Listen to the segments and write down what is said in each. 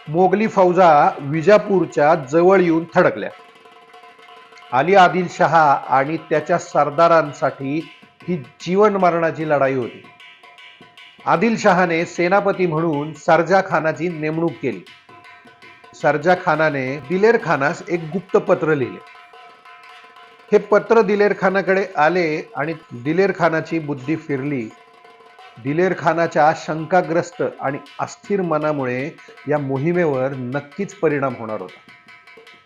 Mowgli फौजा विजापूरच्या जवळ येऊन थडकल्या. अली आदिलशहा आणि त्याच्या सरदारांसाठी ही जीवन मरणाची लढाई होती. आदिलशहाने सेनापती म्हणून सरजा खानाची नेमणूक केली. सरजा खानाने दिलेर खानास एक गुप्त पत्र लिहिले. हे पत्र दिलेर खानाकडे आले आणि दिलेर खानाची बुद्धी फिरली. दिलेर खानाच्या शंकाग्रस्त आणि अस्थिर मनामुळे या मोहिमेवर नक्कीच परिणाम होणार होता.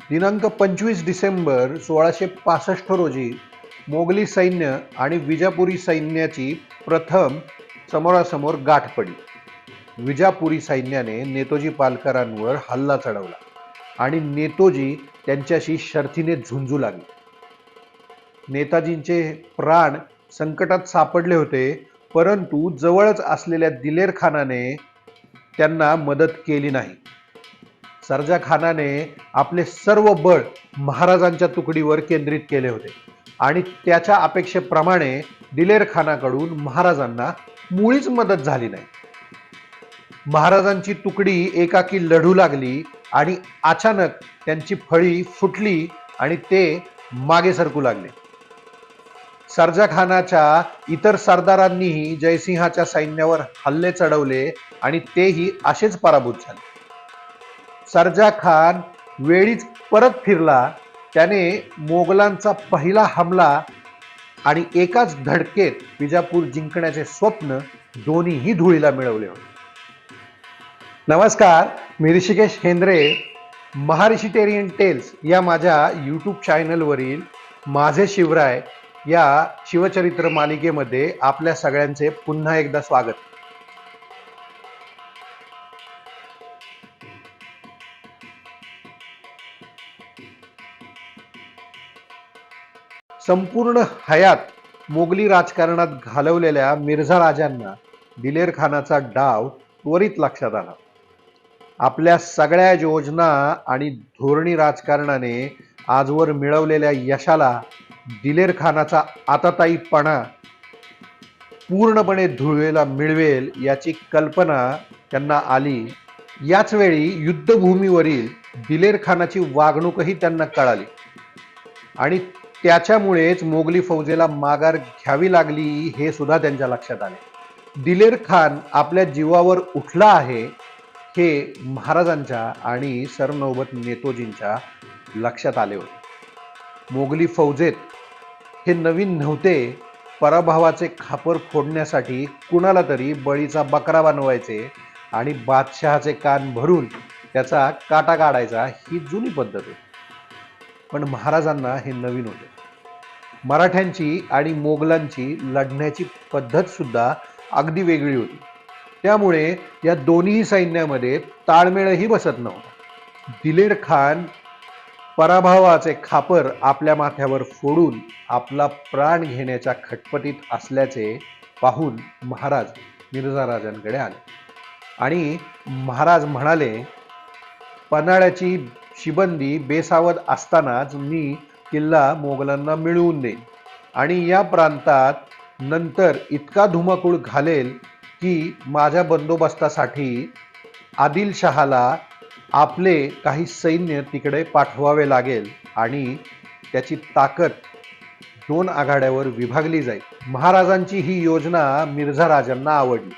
दिनांक 25 डिसेंबर 1665 रोजी मोगली सैन्य आणि विजापुरी सैन्याची प्रथम समोरासमोर गाठ पडली. विजापुरी सैन्याने नेतोजी पालकरांवर हल्ला चढवला आणि नेतोजी त्यांच्याशी शर्थीने झुंजू लागले. नेताजींचे प्राण संकटात सापडले होते, परंतु जवळच असलेल्या दिलेर खानाने त्यांना मदत केली नाही. सरजा खानाने आपले सर्व बळ महाराजांच्या तुकडीवर केंद्रित केले होते आणि त्याच्या अपेक्षेप्रमाणे दिलेर खानाकडून महाराजांना मुळीच मदत झाली नाही. महाराजांची तुकडी एकाकी लढू लागली आणि अचानक त्यांची फळी फुटली आणि ते मागे सरकू लागले. सरजा खानाच्या इतर सरदारांनीही जयसिंहाच्या सैन्यावर हल्ले चढवले आणि तेही असेच पराभूत झाले. सरजा खान वेळीच परत फिरला. त्याने मोगलांचा पहिला हमला आणि एकाच धडकेत विजापूर जिंकण्याचे स्वप्न दोन्हीही धुळीला मिळवले होते. नमस्कार, मी ऋषिकेश हेंद्रे. महाऋषिटेरियन टेल्स या माझ्या यूट्यूब चॅनलवरील माझे शिवराय या शिवचरित्र मालिकेमध्ये आपल्या सगळ्यांचे पुन्हा एकदा स्वागत. संपूर्ण हयात मोगली राजकारणात घालवलेल्या मिर्झा राजांना दिलेर खानाचा डाव त्वरित लक्षात आला. आपल्या सगळ्या योजना आणि धोरणी राजकारणाने आजवर मिळवलेल्या यशाला दिलेर खानाचा आताताईपणा पूर्णपणे धुळीला मिळवेल याची कल्पना त्यांना आली. याच वेळी युद्धभूमीवरील दिलेर खानाची वागणूकही त्यांना कळाली आणि त्याच्यामुळेच मोगली फौजेला माघार घ्यावी लागली हे सुद्धा त्यांच्या लक्षात आले. दिलेर खान आपल्या जीवावर उठला आहे हे महाराजांच्या आणि सरनौबत नेतोजींच्या लक्षात आले होते. मोगली फौजेत हे नवीन नव्हते. पराभवाचे खापर फोडण्यासाठी कुणाला तरी बळीचा बकरा बनवायचे आणि बादशहाचे कान भरून त्याचा काटा काढायचा ही जुनी पद्धत होती. पण महाराजांना हे नवीन होते. मराठ्यांची आणि मोगलांची लढण्याची पद्धत सुद्धा अगदी वेगळी होती. त्यामुळे या दोन्ही सैन्यामध्ये ताळमेळही बसत नव्हता. दिलेर खान पराभवाचे खापर आपल्या माथ्यावर फोडून आपला प्राण घेण्याच्या खटपटीत असल्याचे पाहून महाराज मिर्झा राजांकडे आले आणि महाराज म्हणाले, पन्हाळ्याची शिबंदी बेसावध असतानाच मी किल्ला मोगलांना मिळवून देईन आणि या प्रांतात नंतर इतका धुमाकूळ घालेल की माझ्या बंदोबस्तासाठी आदिलशहाला आपले काही सैन्य तिकडे पाठवावे लागेल आणि त्याची ताकद 2 आघाड्यावर विभागली जाईल. महाराजांची ही योजना मिर्झा राजांना आवडली.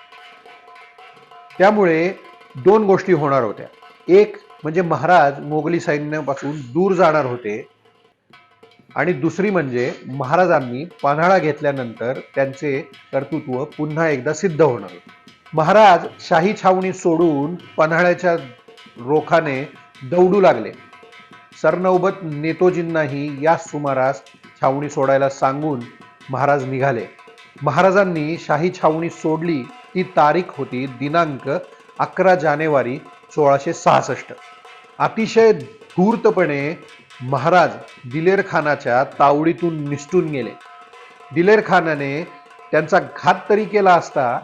त्यामुळे 2 गोष्टी होणार होत्या. एक म्हणजे महाराज मोगली सैन्यापासून दूर जाणार होते आणि दुसरी म्हणजे महाराजांनी पन्हाळा घेतल्यानंतर त्यांचे कर्तृत्व पुन्हा एकदा सिद्ध होणार होते. महाराज शाही छावणी सोडून पन्हाळ्याच्या रोखाने दौडू लागले. सरनौबत नेतोजींनाही या सुमारास छावणी सोडायला सांगून महाराज निघाले. महाराजांनी शाही छावणी सोडली. ती तारीख होती दिनांक 11 जानेवारी 1666. अतिशय धूर्तपणे महाराज दिलेर खानाच्या तावडीतून निसटून गेले. दिलेर खानाने त्यांचा घात तरी केला असता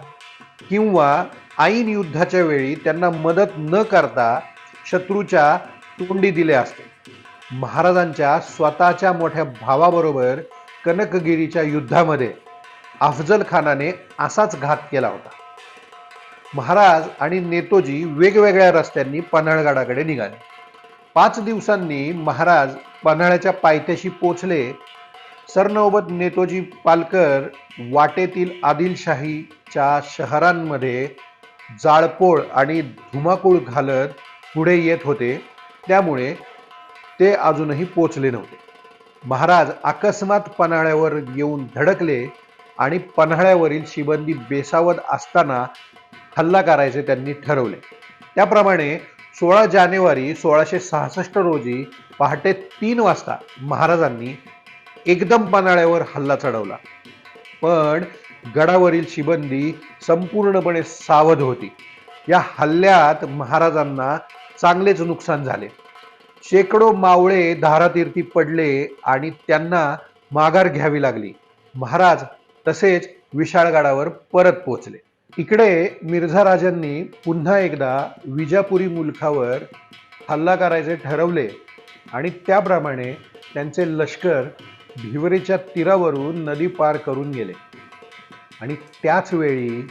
किंवा ऐन युद्धाच्या वेळी त्यांना मदत न करता शत्रूच्या तोंडी दिले असते. महाराजांच्या स्वतःच्या मोठ्या भावाबरोबर कनकगिरीच्या युद्धामध्ये अफजल खानाने असाच घात केला होता. महाराज आणि नेतोजी वेगवेगळ्या रस्त्यांनी पन्हाळगडाकडे निघाले. 5 दिवसांनी महाराज पन्हाळ्याच्या पायथ्याशी पोचले. सरनौबत नेतोजी पालकर वाटेतील आदिलशाहीच्या शहरांमध्ये जाळपोळ आणि धुमाकूळ घालत पुढे येत होते, त्यामुळे ते अजूनही पोचले नव्हते. महाराज अकस्मात पन्हाळ्यावर येऊन धडकले आणि पन्हाळ्यावरील शिबंदी बेसावत असताना हल्ला करायचे त्यांनी ठरवले. त्याप्रमाणे 16 जानेवारी 1666 रोजी पहाटे 3 वाजता महाराजांनी एकदम पन्हाळ्यावर हल्ला चढवला. पण गडावरील शिबंदी संपूर्णपणे सावध होती. या हल्ल्यात महाराजांना चांगलेच नुकसान झाले. शेकडो मावळे धारातीर्थी पडले आणि त्यांना माघार घ्यावी लागली. महाराज तसेच विशाळगडावर परत पोहोचले. इकडे मिर्झा राजांनी पुन्हा एकदा विजापुरी मुलखावर हल्ला करायचे ठरवले आणि त्याप्रमाणे त्यांचे लष्कर भिवरेच्या तीरावरून नदी पार करून गेले. आणि त्याच वेळी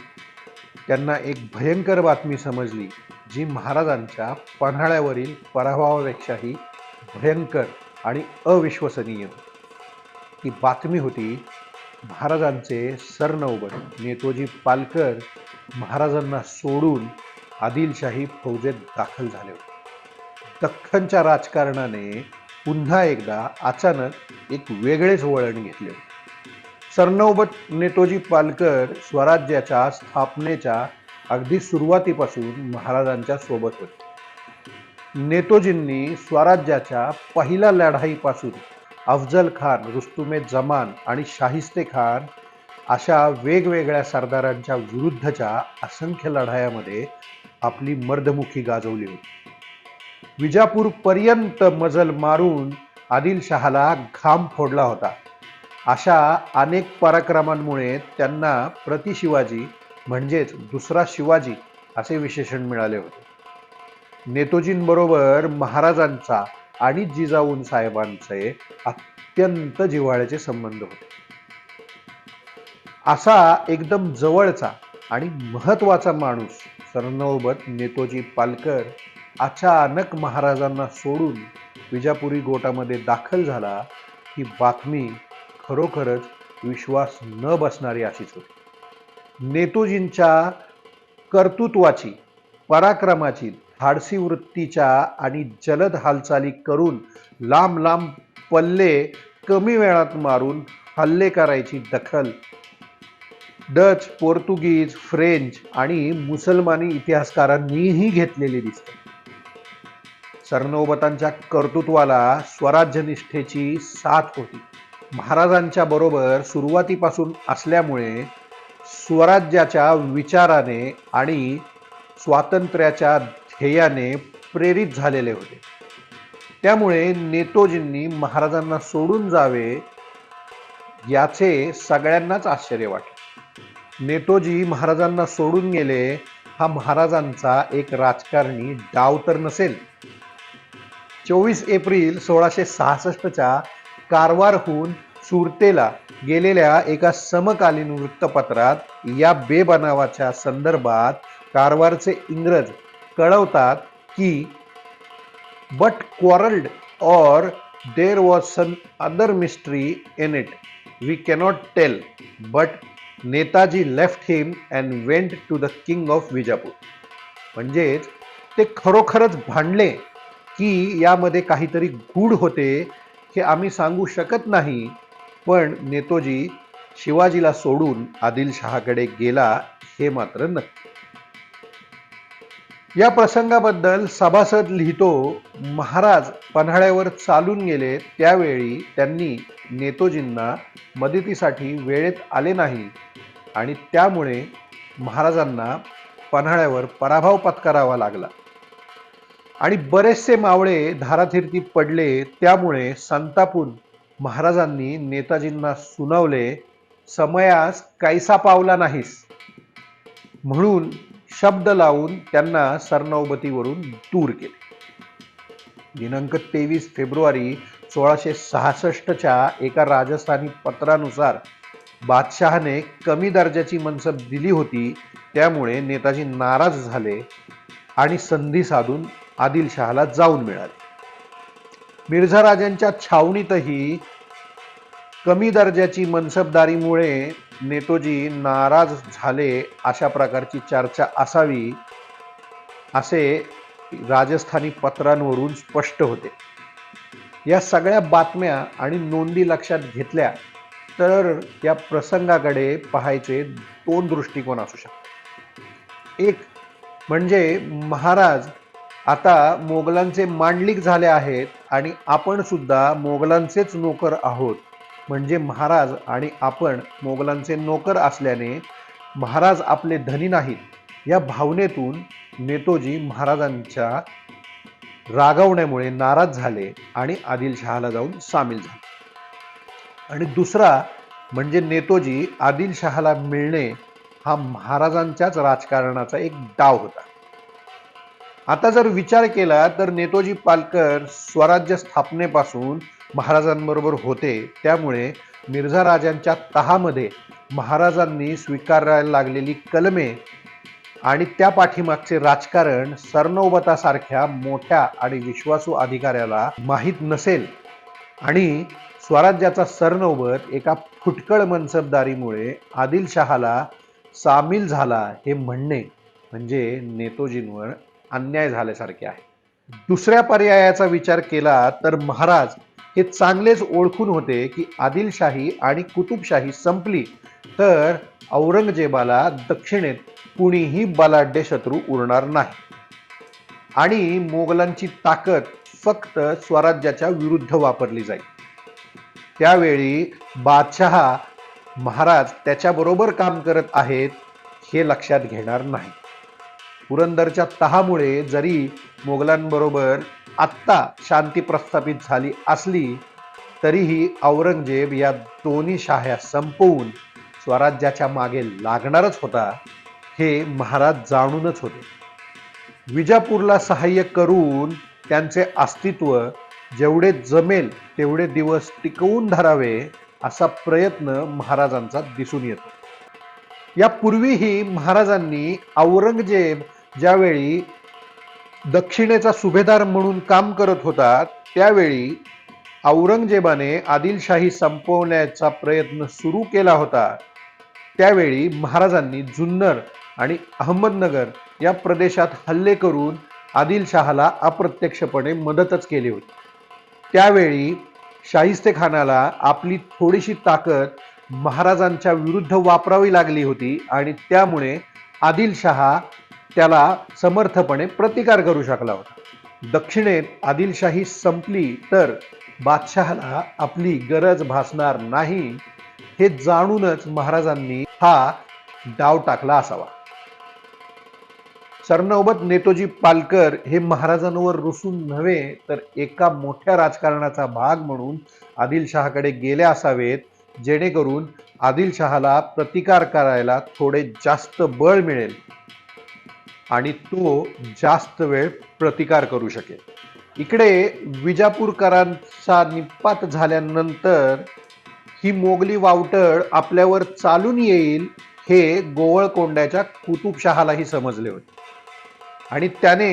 त्यांना एक भयंकर बातमी समजली, जी महाराजांच्या पन्हाळ्यावरील पराभवापेक्षाही भयंकर आणि अविश्वसनीय. ती बातमी होती, महाराजांचे सरनौबत नेतोजी पालकर महाराजांना सोडून आदिलशाही फौजेत दाखल झाले होते. दख्खनच्या राजकारणाने पुन्हा एकदा अचानक एक वेगळेच वळण घेतले. सरनौबत नेतोजी पालकर स्वराज्याच्या स्थापनेच्या अगदी सुरुवातीपासून महाराजांच्या सोबत होते. नेतोजींनी स्वराज्याच्या पहिल्या लढाईपासून अफजल खान, रुस्तुमे जमान आणि शाहिस्ते खान अशा वेगवेगळ्या सरदारांच्या विरुद्धच्या असंख्य लढायामध्ये आपली मर्दमुखी गाजवली होती. विजापूर पर्यंत मजल मारून आदिलशहाला घाम फोडला होता. अशा अनेक पराक्रमांमुळे त्यांना प्रतिशिवाजी म्हणजेच दुसरा शिवाजी असे विशेषण मिळाले होते. नेतोजींबरोबर महाराजांचा आणि जिजाऊन साहेबांचे अत्यंत जिव्हाळ्याचे संबंध होते. असा एकदम जवळचा आणि महत्वाचा माणूस सरनौबत नेतोजी पालकर अचानक महाराजांना सोडून विजापुरी गोटामध्ये दाखल झाला, ही बातमी खरोखरच विश्वास न बसणारी अशीच होती. नेतोजींच्या कर्तृत्वाची, पराक्रमाची, धाडसी वृत्तीच्या आणि जलद हालचाली करून लांब लांब पल्ले कमी वेळात मारून हल्ले करायची दखल डच, पोर्तुगीज, फ्रेंच आणि मुसलमानी इतिहासकारांनीही घेतलेली दिसते. सरनौबतांच्या कर्तृत्वाला स्वराज्यनिष्ठेची साथ होती. महाराजांच्या बरोबर सुरुवातीपासून असल्यामुळे स्वराज्याच्या विचाराने आणि स्वातंत्र्याच्या ध्येयाने प्रेरित झालेले होते. त्यामुळे नेतोजींनी महाराजांना सोडून जावे याचे सगळ्यांनाच आश्चर्य वाटले. नेतोजी महाराजांना सोडून गेले हा महाराजांचा एक राजकारणी डाव तर नसेल. 24 एप्रिल 1666च्या कारवारहून सुरतेला गेलेल्या एका समकालीन वृत्तपत्रात या बेबनावाच्या संदर्भात कारवारचे इंग्रज कळवतात की बट क्वारल्ड और there was some other mystery in it, we cannot tell, but Netaji left him and went to the king of Vijapur. म्हणजेच ते खरोखरच भांडले की यामध्ये काहीतरी गूढ होते हे आम्ही सांगू शकत नाही, पण नेतोजी शिवाजीला सोडून आदिलशहाकडे गेला हे मात्र नक्की. या प्रसंगाबद्दल सभासद लिहितो, महाराज पन्हाळ्यावर चालून गेले त्यावेळी त्यांनी नेतोजींना मदतीसाठी वेळेत आले नाही आणि त्यामुळे महाराजांना पन्हाळ्यावर पराभव पत्करावा लागला आणि बरेचसे मावळे धारातीर्थी पडले. त्यामुळे संतापून महाराजांनी नेताजींना सुनावले, समयास कैसा पावला नाहीस, म्हणून शब्द लावून त्यांना सरनौबतीवरून दूर केले. दिनांक 23 फेब्रुवारी 1666च्या एका राजस्थानी पत्रानुसार बादशहाने कमी दर्जाची मनसब दिली होती त्यामुळे नेताजी नाराज झाले आणि संधी साधून आदिलशहाला जाऊन मिळाले. मिर्झा राजांच्या छावणीतही कमी दर्जाची मनसबदारीमुळे नेतोजी नाराज झाले अशा प्रकारची चर्चा असावी असे राजस्थानी पत्रांवरून स्पष्ट होते. या सगळ्या बातम्या आणि नोंदी लक्षात घेतल्या तर या प्रसंगाकडे पाहायचे दोन दृष्टिकोन असू शकतात. एक म्हणजे महाराज आता मोगलांचे मांडलिक झाले आहेत आणि आपण सुद्धा मोगलांचेच नोकर आहोत, म्हणजे महाराज आणि आपण मोगलांचे नोकर असल्याने महाराज आपले धनी नाहीत या भावनेतून नेतोजी महाराजांच्या रागवण्यामुळे नाराज झाले आणि आदिलशहाला जाऊन सामील झाले. आणि दुसरा म्हणजे नेतोजी आदिलशहाला मिळणे हा महाराजांच्याच राजकारणाचा एक डाव होता. आता जर विचार केला तर नेतोजी पालकर स्वराज्य स्थापनेपासून महाराजांबरोबर होते, त्यामुळे मिर्झा राजांच्या तहामध्ये महाराजांनी स्वीकारायला लागलेली कलमे आणि त्या पाठीमागचे राजकारण सरनौबतासारख्या मोठ्या आणि विश्वासू अधिकाऱ्याला माहीत नसेल आणि स्वराज्याचा सरनौबत एका फुटकळ मनसबदारीमुळे आदिलशहाला सामील झाला हे म्हणणे म्हणजे नेतोजींवर अन्याय झाल्यासारखे आहे. दुसऱ्या पर्यायाचा विचार केला तर महाराज हे चांगलेच ओळखून होते की आदिलशाही आणि कुतुबशाही संपली तर औरंगजेबाला दक्षिणेत कुणीही बलाढ्य शत्रू उरणार नाही आणि मोगलांची ताकद फक्त स्वराज्याच्या विरुद्ध वापरली जाईल. त्यावेळी बादशहा महाराज त्याच्याबरोबर काम करत आहेत हे लक्षात घेणार नाही. पुरंदरच्या तहामुळे जरी मोगलांबरोबर आत्ता शांती प्रस्थापित झाली असली तरीही औरंगजेब या दोन्ही शाह्या संपवून स्वराज्याच्या मागे लागणारच होता हे महाराज जाणूनच होते. विजापूरला सहाय्य करून त्यांचे अस्तित्व जेवढे जमेल तेवढे दिवस टिकवून धरावे असा प्रयत्न महाराजांचा दिसून येतो. यापूर्वीही महाराजांनी औरंगजेब ज्यावेळी दक्षिणेचा सुभेदार म्हणून काम करत होता त्यावेळी औरंगजेबाने आदिलशाही संपवण्याचा प्रयत्न सुरू केला होता. त्यावेळी महाराजांनी जुन्नर आणि अहमदनगर या प्रदेशात हल्ले करून आदिलशहाला अप्रत्यक्षपणे मदतच केली होती. त्यावेळी शाहिस्तेखानाला आपली थोडीशी ताकद महाराजांच्या विरुद्ध वापरावी लागली होती आणि त्यामुळे आदिलशहा त्याला समर्थपणे प्रतिकार करू शकला होता. दक्षिणेत आदिलशाही संपली तर बादशहाला आपली गरज भासणार नाही हे जाणूनच महाराजांनी हा डाव टाकला असावा. सरनौबत नेतोजी पालकर हे महाराजांवर रुसून नव्हे तर एका मोठ्या राजकारणाचा भाग म्हणून आदिलशहाकडे गेले असावेत, जेणेकरून आदिलशहाला प्रतिकार करायला थोडे जास्त बळ मिळेल आणि तो जास्त वेळ प्रतिकार करू शकेल. इकडे विजापूरकरांचा निपात झाल्यानंतर ही मोगली वावटळ आपल्यावर चालून येईल हे गोवळकोंड्याच्या कुतुबशहालाही समजले होते आणि त्याने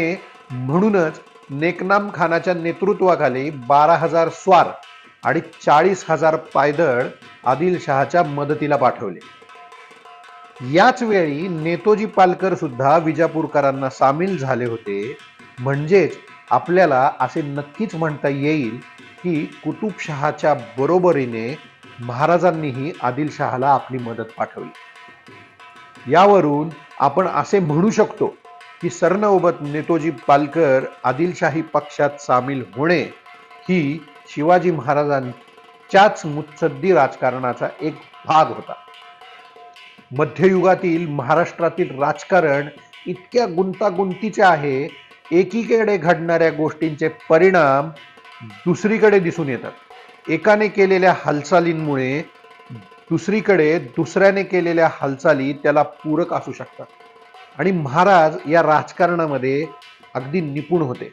म्हणूनच नेकनाम खानाच्या नेतृत्वाखाली 12,000 स्वार आणि 40,000 पायदळ आदिलशहाच्या मदतीला पाठवले. याच वेळी नेतोजी पालकर सुद्धा विजापूरकरांना सामील झाले होते. म्हणजेच आपल्याला असे नक्कीच म्हणता येईल की कुतुबशहाच्या बरोबरीने महाराजांनीही आदिलशहाला आपली मदत पाठवली. यावरून आपण असे म्हणू शकतो की सरनौबत नेतोजी पालकर आदिलशाही पक्षात सामील होणे ही शिवाजी महाराजांच्याच मुत्सद्दी राजकारणाचा एक भाग होता. मध्ययुगातील महाराष्ट्रातील राजकारण इतक्या गुंतागुंतीचे आहे, एकीकडे घडणाऱ्या गोष्टींचे परिणाम दुसरीकडे दिसून येतात. एकाने केलेल्या हालचालींमुळे दुसरीकडे दुसऱ्याने केलेल्या हालचाली त्याला पूरक असू शकतात आणि महाराज या राजकारणामध्ये अगदी निपुण होते.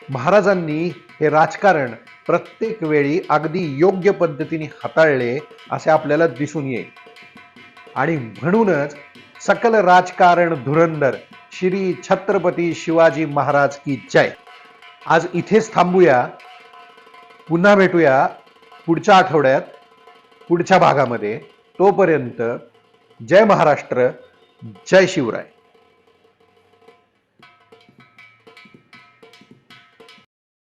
महाराजांनी हे राजकारण प्रत्येक वेळी अगदी योग्य पद्धतीने हाताळले असे आपल्याला दिसून येईल आणि म्हणूनच सकल राजकारण धुरंधर श्री छत्रपती शिवाजी महाराज की जय. आज इथेच थांबूया. पुन्हा भेटूया पुढच्या आठवड्यात पुढच्या भागामध्ये. तोपर्यंत जय महाराष्ट्र, जय शिवराय.